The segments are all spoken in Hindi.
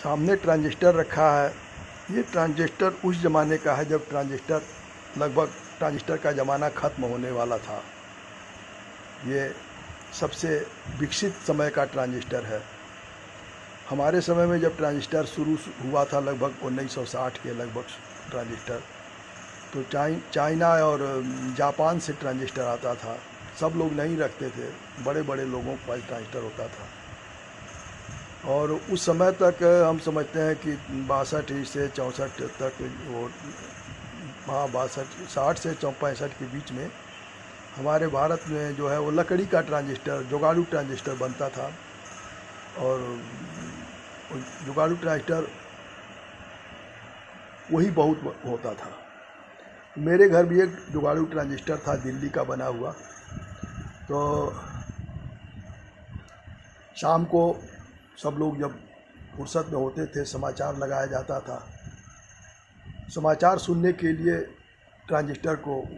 सामने ट्रांजिस्टर रखा है। ये ट्रांजिस्टर उस ज़माने का है जब ट्रांजिस्टर का ज़माना ख़त्म होने वाला था। ये सबसे विकसित समय का ट्रांजिस्टर है। हमारे समय में जब ट्रांजिस्टर शुरू हुआ था लगभग 1960 के लगभग ट्रांजिस्टर, तो चाइना और जापान से ट्रांजिस्टर आता था। सब लोग नहीं रखते थे, बड़े बड़े लोगों के पास ट्रांजिस्टर होता था। और उस समय तक हम समझते हैं कि 62 से 64 तक वो, हाँ 62 60 से 65 के बीच में हमारे भारत में जो है वो लकड़ी का ट्रांजिस्टर, जुगाड़ू ट्रांजिस्टर बनता था। और जुगाड़ू ट्रांजिस्टर वही बहुत होता था। मेरे घर भी एक जुगाड़ू ट्रांजिस्टर था, दिल्ली का बना हुआ। तो शाम को सब लोग जब फुर्सत में होते थे, समाचार लगाया जाता था। समाचार सुनने के लिए ट्रांजिस्टर को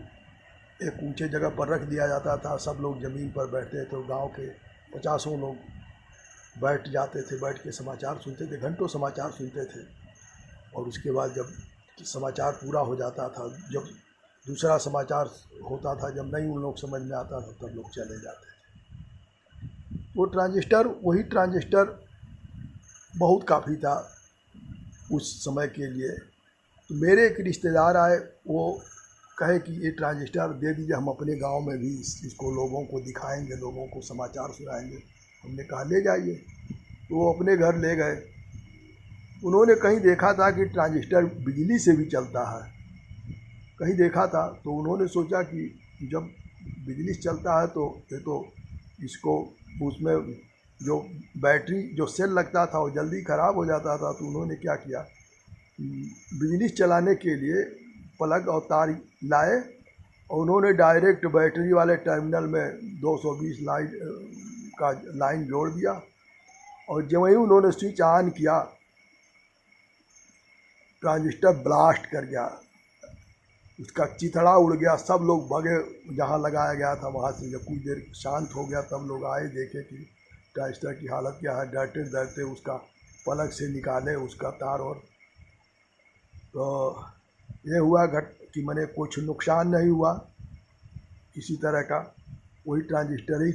एक ऊंचे जगह पर रख दिया जाता था। सब लोग ज़मीन पर बैठते थे, गांव के 50 लोग बैठ जाते थे, बैठ के समाचार सुनते थे, घंटों समाचार सुनते थे। और उसके बाद जब समाचार पूरा हो जाता था, जब दूसरा समाचार होता था, जब नहीं उन लोग समझ में आता था, तब लोग चले जाते थे। वो ट्रांजिस्टर, वही ट्रांजिस्टर बहुत काफ़ी था उस समय के लिए। तो मेरे एक रिश्तेदार आए, वो कहे कि ये ट्रांजिस्टर दे दीजिए, हम अपने गांव में भी इसको लोगों को दिखाएंगे, लोगों को समाचार सुनाएंगे। हमने कहा ले जाइए। तो वो अपने घर ले गए। उन्होंने कहीं देखा था कि ट्रांजिस्टर बिजली से भी चलता है, कहीं देखा था। तो उन्होंने सोचा कि जब बिजली से चलता है तो ये तो इसको, उसमें जो बैटरी जो सेल लगता था वो जल्दी ख़राब हो जाता था। तो उन्होंने क्या किया, बिजली चलाने के लिए प्लग और तार लाए और उन्होंने डायरेक्ट बैटरी वाले टर्मिनल में 220 का लाइन जोड़ दिया। और जब ही उन्होंने स्विच ऑन किया, ट्रांजिस्टर ब्लास्ट कर गया, उसका चिथड़ा उड़ गया। सब लोग भगे जहाँ लगाया गया था वहाँ से। जब कुछ देर शांत हो गया तब लोग आए, देखे कि ट्रांजिस्टर की हालत क्या है। डरते डरते उसका प्लग से निकाले उसका तार। और तो ये हुआ कि मैंने कुछ नुकसान नहीं हुआ किसी तरह का। वही ट्रांजिस्टर ही